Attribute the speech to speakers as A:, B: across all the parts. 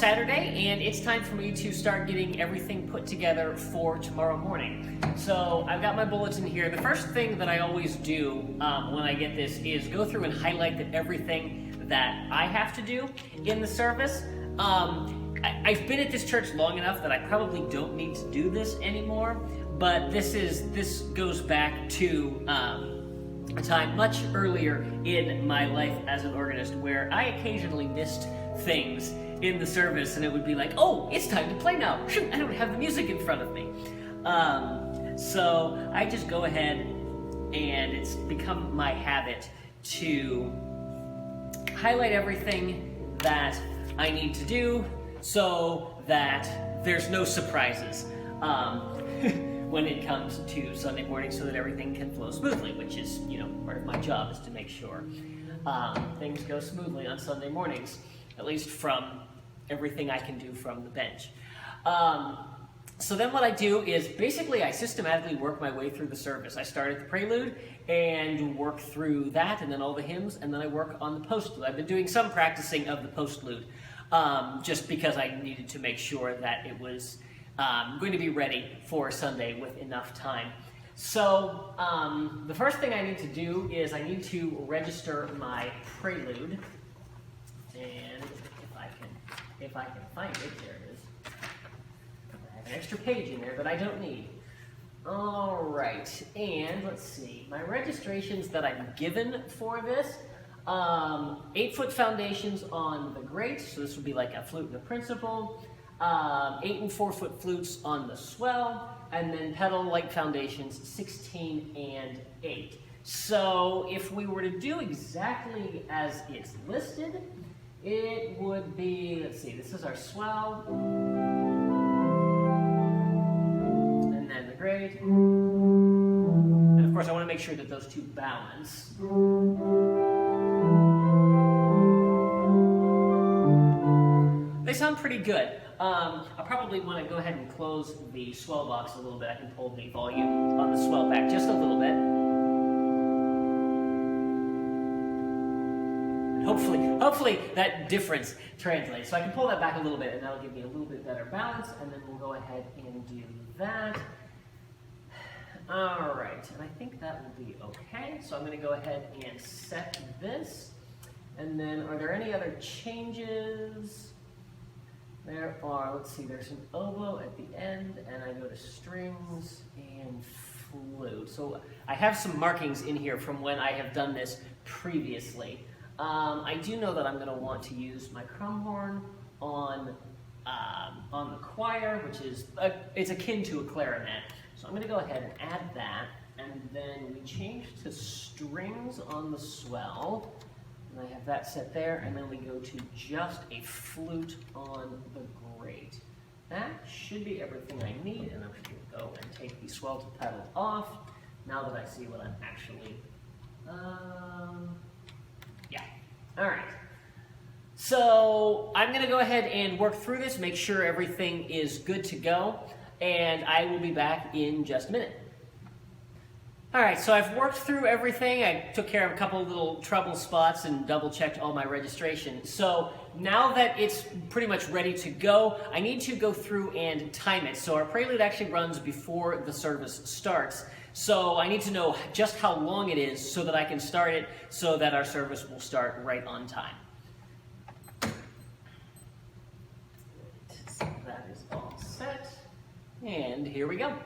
A: Saturday, and it's time for me to start getting everything put together for tomorrow morning. So I've got my bulletin here. The first thing that I always do when I get this is go through and highlight everything that I have to do in the service. I've been at this church long enough that I probably don't need to do this anymore, but this goes back to a time much earlier in my life as an organist where I occasionally missed things in the service, and it would be like, oh, it's time to play now. Shoot, I don't have the music in front of me. So I just go ahead, and it's become my habit to highlight everything that I need to do so that there's no surprises when it comes to Sunday morning, so that everything can flow smoothly, which is, part of my job is to make sure things go smoothly on Sunday mornings, at least from everything I can do from the bench. So then what I do is basically I systematically work my way through the service. I start at the Prelude and work through that, and then all the hymns, and then I work on the Postlude. I've been doing some practicing of the Postlude just because I needed to make sure that it was going to be ready for Sunday with enough time. So the first thing I need to do is I need to register my Prelude. And if I can find it, there it is. I have an extra page in there that I don't need. All right, and let's see. My registrations that I'm given for this, 8-foot foundations on the great, so this would be like a flute and a principal, 8 and 4-foot flutes on the swell, and then pedal-like foundations, 16 and 8. So if we were to do exactly as it's listed, it would be, let's see, this is our swell, and then the great, and of course I want to make sure that those two balance. They sound pretty good. I'll probably want to go ahead and close the swell box a little bit. I can pull the volume on the swell back just a little bit. Hopefully that difference translates. So I can pull that back a little bit, and that'll give me a little bit better balance, and then we'll go ahead and do that. All right, and I think that will be okay. So I'm going to go ahead and set this. And then are there any other changes? There are, let's see, there's an oboe at the end, and I go to strings and flute. So I have some markings in here from when I have done this previously. I do know that I'm going to want to use my crumb horn on the choir, which is, it's akin to a clarinet. So I'm going to go ahead and add that, and then we change to strings on the swell. And I have that set there, and then we go to just a flute on the great. That should be everything I need, and I'm just going to go and take the swell to pedal off, now that I see what I'm actually, yeah. All right. So I'm going to go ahead and work through this, make sure everything is good to go, and I will be back in just a minute. All right, so I've worked through everything. I took care of a couple little trouble spots and double-checked all my registration. So now that it's pretty much ready to go, I need to go through and time it. So our Prelude actually runs before the service starts. So I need to know just how long it is so that I can start it so that our service will start right on time. So that is all set. And here we go.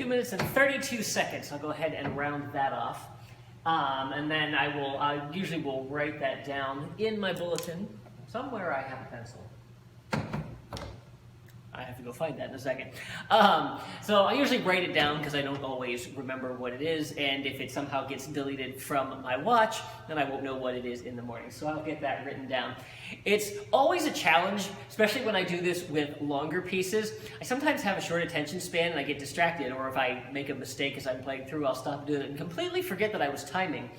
A: 2 minutes and 32 seconds. I'll go ahead and round that off. And then I usually will write that down in my bulletin. Somewhere I have a pencil. I have to go find that in a second. So I usually write it down because I don't always remember what it is, and if it somehow gets deleted from my watch, then I won't know what it is in the morning. So I'll get that written down. It's always a challenge, especially when I do this with longer pieces. I sometimes have a short attention span and I get distracted, or if I make a mistake as I'm playing through, I'll stop doing it and completely forget that I was timing.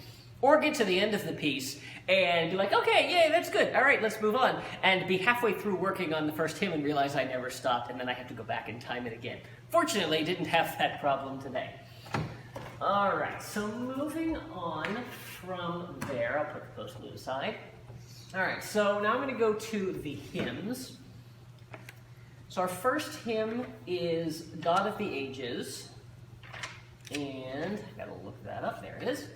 A: Or get to the end of the piece and be like, okay, yay, that's good. All right, let's move on. And be halfway through working on the first hymn and realize I never stopped, and then I have to go back and time it again. Fortunately, didn't have that problem today. All right, so moving on from there, I'll put the postlude aside. All right, so now I'm going to go to the hymns. So our first hymn is God of the Ages. And I've got to look that up. There it is.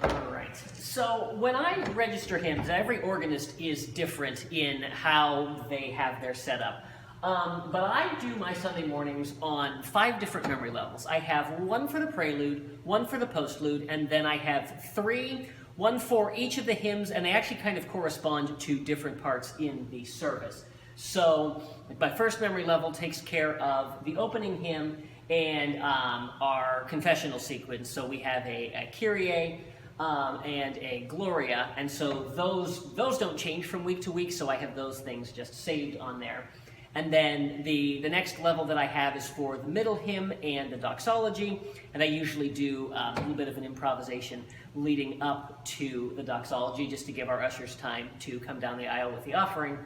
A: All right, so when I register hymns, every organist is different in how they have their setup. But I do my Sunday mornings on 5 different memory levels. I have 1 for the prelude, 1 for the postlude, and then I have 3, 1 for each of the hymns, and they actually kind of correspond to different parts in the service. So my first memory level takes care of the opening hymn and our confessional sequence. So we have a Kyrie, and a Gloria, and so those don't change from week to week, so I have those things just saved on there. And then the next level that I have is for the middle hymn and the doxology, and I usually do a little bit of an improvisation leading up to the doxology just to give our ushers time to come down the aisle with the offering.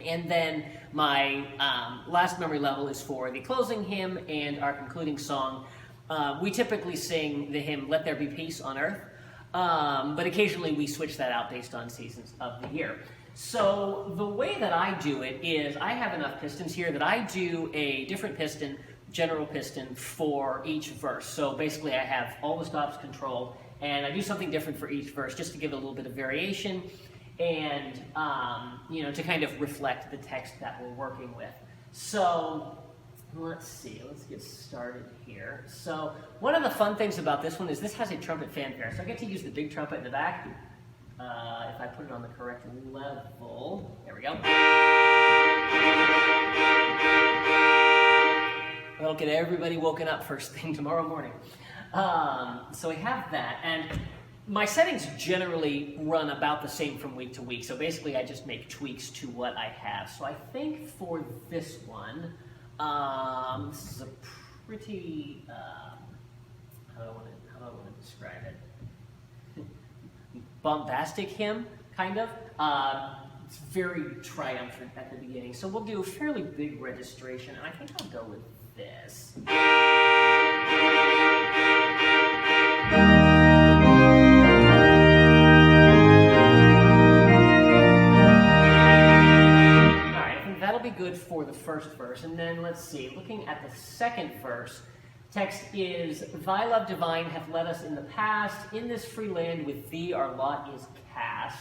A: And then my last memory level is for the closing hymn and our concluding song. We typically sing the hymn, Let There Be Peace on Earth, but occasionally we switch that out based on seasons of the year. So the way that I do it is I have enough pistons here that I do a different piston, general piston, for each verse. So basically I have all the stops controlled, and I do something different for each verse just to give it a little bit of variation and to kind of reflect the text that we're working with. So let's see, let's get started here. So one of the fun things about this one is this has a trumpet fanfare. So I get to use the big trumpet in the back. If I put it on the correct level, there we go. That'll get everybody woken up first thing tomorrow morning. So we have that, and my settings generally run about the same from week to week. So basically I just make tweaks to what I have. So I think for this one, this is a pretty, how do I want to describe it? Bombastic hymn, kind of. It's very triumphant at the beginning. So we'll do a fairly big registration, and I think I'll go with this. That'll be good for the first verse. And then let's see, looking at the second verse, text is, Thy love divine hath led us in the past, in this free land with thee our lot is cast.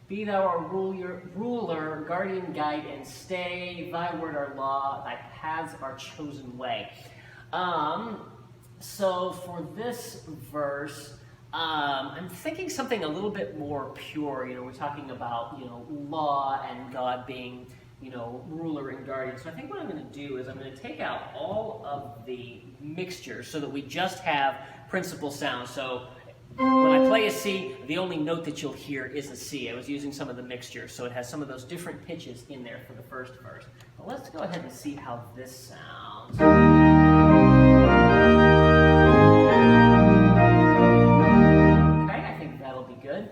A: Be thou our ruler, guardian, guide, and stay, thy word our law, thy paths our chosen way. So for this verse, I'm thinking something a little bit more pure. We're talking about, law and God being, ruler and guardian. So I think what I'm going to do is I'm going to take out all of the mixture so that we just have principal sounds. So when I play a C, the only note that you'll hear is a C. I was using some of the mixture, so it has some of those different pitches in there for the first verse. But let's go ahead and see how this sounds. Okay, I think that'll be good.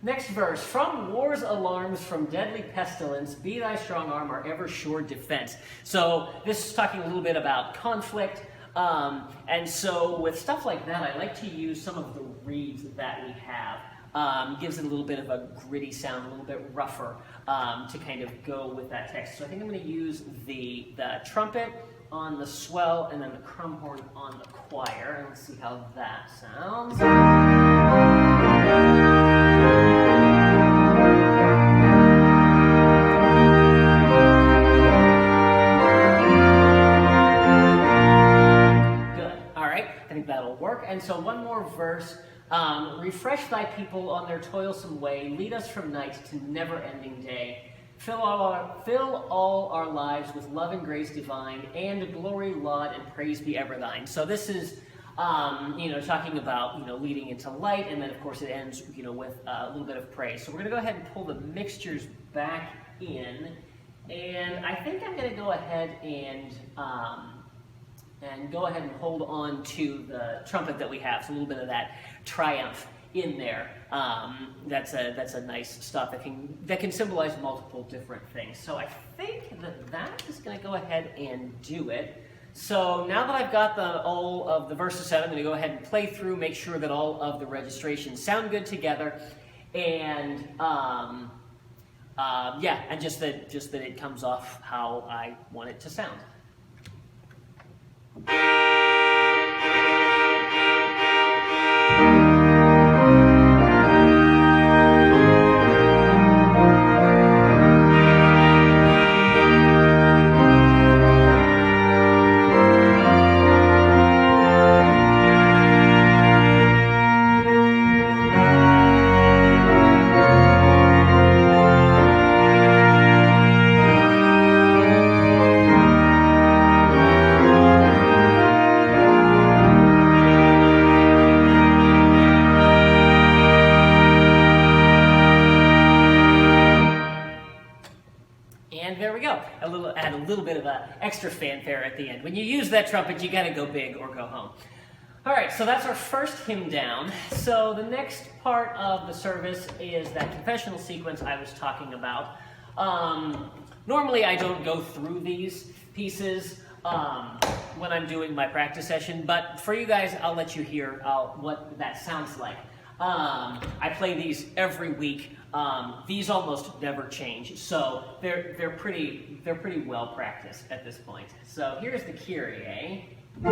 A: Next verse, from war's alarms, from deadly pestilence, be thy strong arm our ever sure defense. So this is talking a little bit about conflict. And so with stuff like that, I like to use some of the reeds that we have. Gives it a little bit of a gritty sound, a little bit rougher, to kind of go with that text. So I think I'm going to use the trumpet on the swell and then the crumhorn on the choir. And let's see how that sounds. Good. verse. Refresh thy people on their toilsome way, lead us from night to never-ending day. Fill all our lives with love and grace divine, and glory, laud, and praise be ever thine. So this is, talking about, leading into light, and then of course it ends, with a little bit of praise. So we're going to go ahead and pull the mixtures back in, and I think I'm going to go ahead and hold on to the trumpet that we have. So a little bit of that triumph in there. That's a nice stuff that can symbolize multiple different things. So I think that is going to go ahead and do it. So now that I've got all of the verses set, I'm going to go ahead and play through, make sure that all of the registrations sound good together, and and just that it comes off how I want it to sound. Add a little bit of extra fanfare at the end. When you use that trumpet, you got to go big or go home. All right, so that's our first hymn down. So the next part of the service is that confessional sequence I was talking about. Normally, I don't go through these pieces when I'm doing my practice session, but for you guys, I'll let you hear what that sounds like. I play these every week. These almost never change, so they're pretty well practiced at this point. So here's the Kyrie. All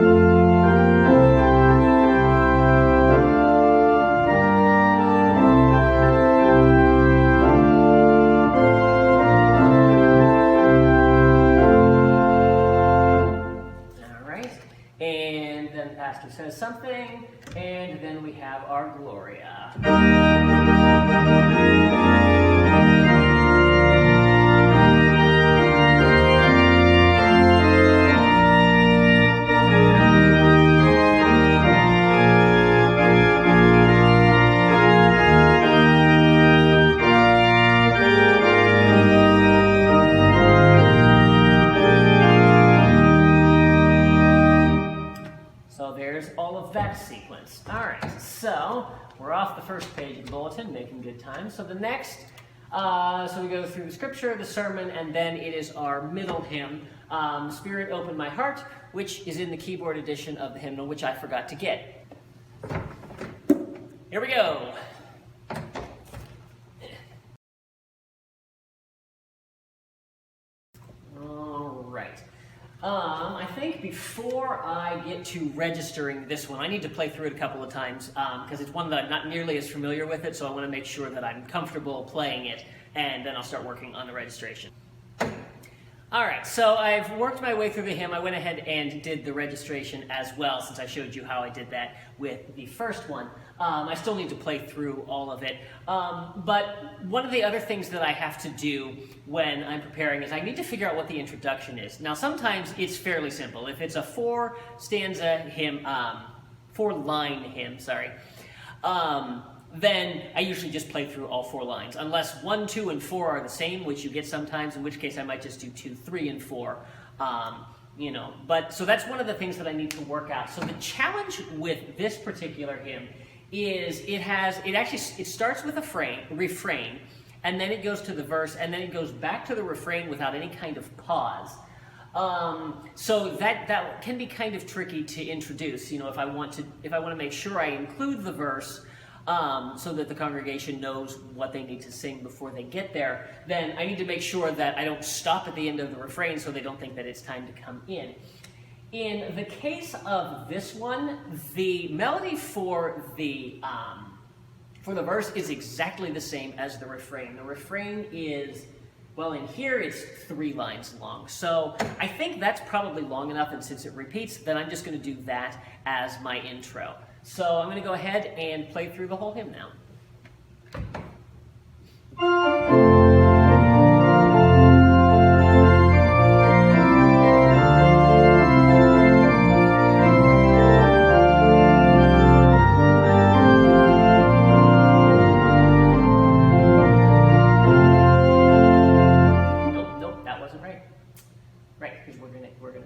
A: right, and then pastor says something, and then we have our Gloria. That sequence. All right, so we're off the first page of the bulletin, making good time. So the next, so we go through the scripture, the sermon, and then it is our middle hymn, Spirit Open My Heart, which is in the keyboard edition of the hymnal, which I forgot to get. Here we go. All right. I think before I get to registering this one, I need to play through it a couple of times because it's one that I'm not nearly as familiar with it, so I want to make sure that I'm comfortable playing it, and then I'll start working on the registration. All right, so I've worked my way through the hymn. I went ahead and did the registration as well, since I showed you how I did that with the first one. I still need to play through all of it. But one of the other things that I have to do when I'm preparing is I need to figure out what the introduction is. Now, sometimes it's fairly simple. If it's a four-line hymn, then I usually just play through all 4 lines, unless 1, 2, and 4 are the same, which you get sometimes, in which case I might just do 2, 3, and 4. But so that's one of the things that I need to work out. So the challenge with this particular hymn is it starts with a refrain, and then it goes to the verse, and then it goes back to the refrain without any kind of pause. So that can be kind of tricky to introduce. If I want to make sure I include the verse, so that the congregation knows what they need to sing before they get there, then I need to make sure that I don't stop at the end of the refrain so they don't think that it's time to come in. In the case of this one, the melody for the verse is exactly the same as the refrain. The refrain is, well, in here it's 3 lines long. So I think that's probably long enough, and since it repeats, then I'm just going to do that as my intro. So I'm going to go ahead and play through the whole hymn now.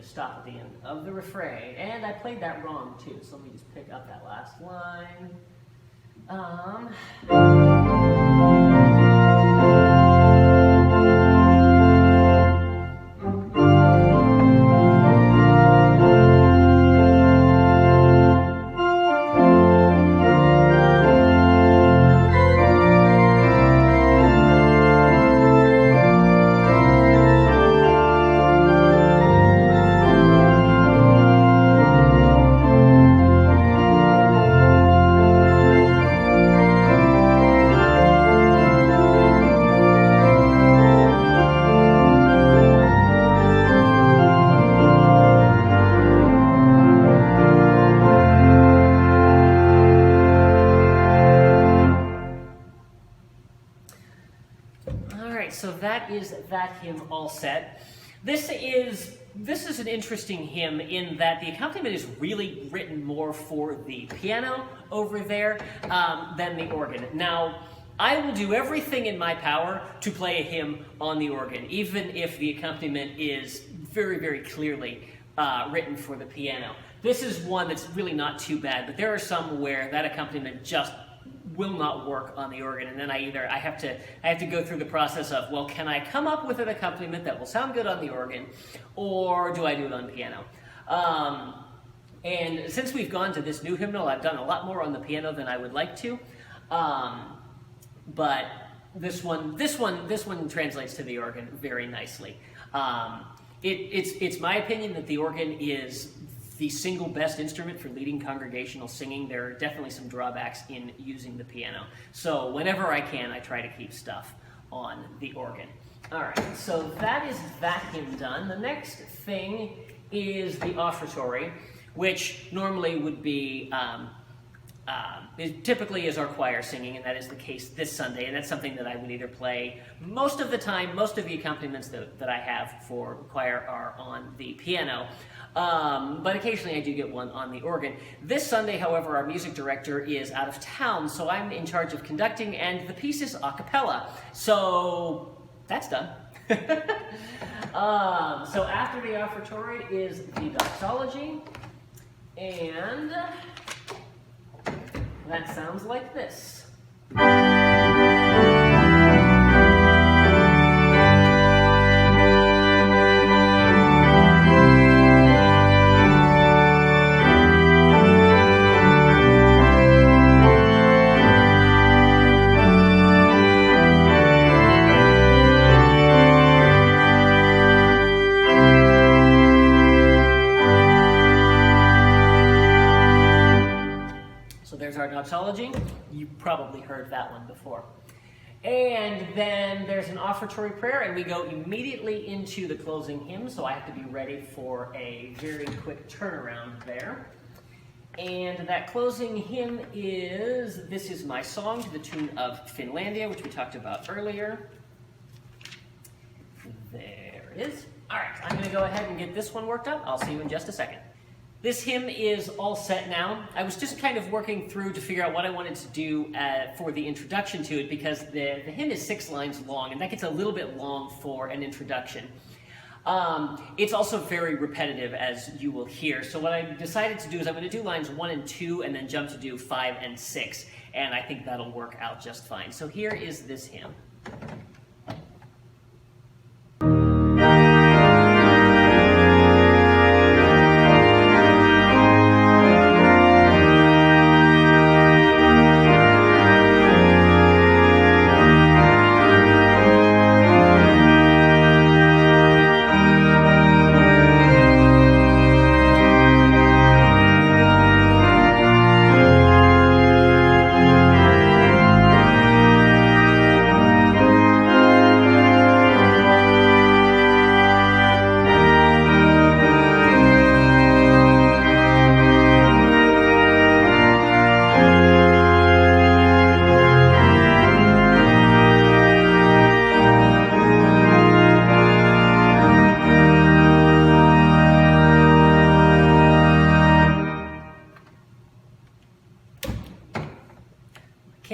A: Stop at the end of the refrain, and I played that wrong too, so let me just pick up that last line. So that is that hymn all set. This is an interesting hymn in that the accompaniment is really written more for the piano over there than the organ. Now, I will do everything in my power to play a hymn on the organ, even if the accompaniment is very, very clearly written for the piano. This is one that's really not too bad, but there are some where that accompaniment just will not work on the organ, and then I have to go through the process of, well, can I come up with an accompaniment that will sound good on the organ, or do I do it on piano? And since we've gone to this new hymnal, I've done a lot more on the piano than I would like to, but this one translates to the organ very nicely. It's my opinion that the organ is the single best instrument for leading congregational singing. There are definitely some drawbacks in using the piano. So whenever I can, I try to keep stuff on the organ. All right, so that is that hymn done. The next thing is the offertory, which normally would be, typically is our choir singing, and that is the case this Sunday, and that's something that I would either play most of the time. Most of the accompaniments that I have for choir are on the piano. But occasionally I do get one on the organ. This Sunday, however, our music director is out of town, so I'm in charge of conducting, and the piece is a cappella. So that's done. So after the offertory is the doxology, and that sounds like this. Doxology. You probably heard that one before. And then there's an offertory prayer, and we go immediately into the closing hymn, so I have to be ready for a very quick turnaround there. And that closing hymn is This Is My Song, to the tune of Finlandia, which we talked about earlier. There it is. All right, I'm going to go ahead and get this one worked up. I'll see you in just a second. This hymn is all set now. I was just kind of working through to figure out what I wanted to do for the introduction to it, because the hymn is 6 lines long, and that gets a little bit long for an introduction. It's also very repetitive, as you will hear. So what I decided to do is I'm going to do lines 1 and 2, and then jump to do 5 and 6, and I think that'll work out just fine. So here is this hymn.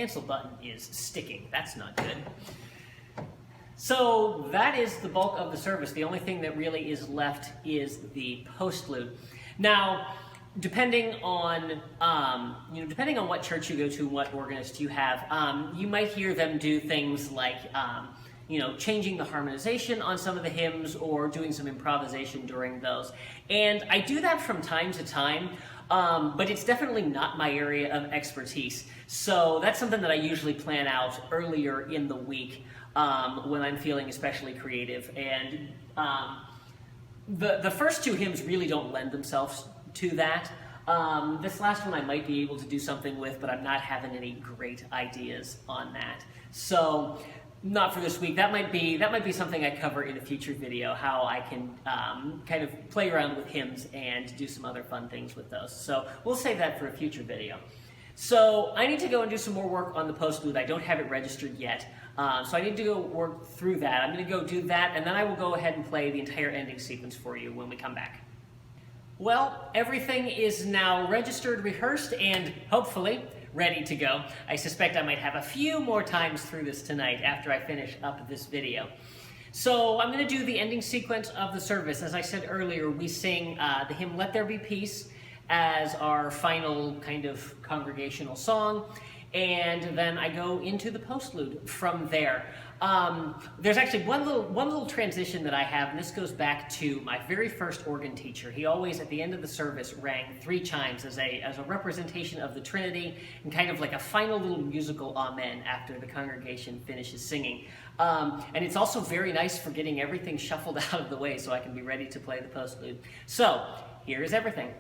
A: cancel button is sticking. That's not good. So that is the bulk of the service. The only thing that really is left is the postlude. Now, depending on what church you go to, what organist you have, you might hear them do things like changing the harmonization on some of the hymns or doing some improvisation during those. And I do that from time to time, but it's definitely not my area of expertise. So that's something that I usually plan out earlier in the week when I'm feeling especially creative. And the first two hymns really don't lend themselves to that. This last one I might be able to do something with, but I'm not having any great ideas on that. So not for this week. That might be something I cover in a future video, how I can kind of play around with hymns and do some other fun things with those. So we'll save that for a future video. So I need to go and do some more work on the postlude. I don't have it registered yet. So I need to go work through that. I'm going to go do that, and then I will go ahead and play the entire ending sequence for you when we come back. Well, everything is now registered, rehearsed, and hopefully ready to go. I suspect I might have a few more times through this tonight after I finish up this video. So I'm going to do the ending sequence of the service. As I said earlier, we sing the hymn Let There Be Peace as our final kind of congregational song, and then I go into the postlude from there. There's actually one little transition that I have, and this goes back to my very first organ teacher. He always, at the end of the service, rang 3 chimes as a representation of the Trinity, and kind of like a final little musical amen after the congregation finishes singing. And it's also very nice for getting everything shuffled out of the way so I can be ready to play the postlude. So, here is everything.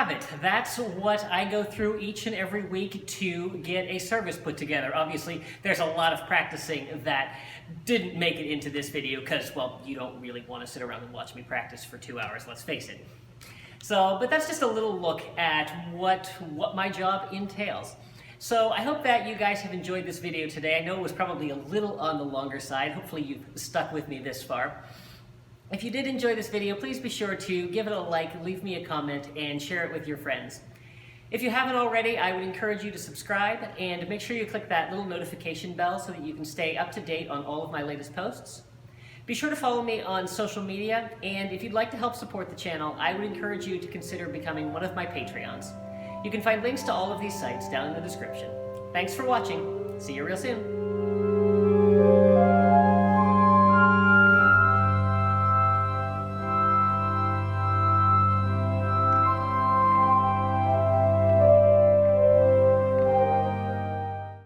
A: habit. That's what I go through each and every week to get a service put together. Obviously, there's a lot of practicing that didn't make it into this video because, well, you don't really want to sit around and watch me practice for 2 hours, let's face it. So, but that's just a little look at what my job entails. So I hope that you guys have enjoyed this video today. I know it was probably a little on the longer side. Hopefully you've stuck with me this far. If you did enjoy this video, please be sure to give it a like, leave me a comment, and share it with your friends. If you haven't already, I would encourage you to subscribe and make sure you click that little notification bell so that you can stay up to date on all of my latest posts. Be sure to follow me on social media, and if you'd like to help support the channel, I would encourage you to consider becoming one of my Patreons. You can find links to all of these sites down in the description. Thanks for watching. See you real soon.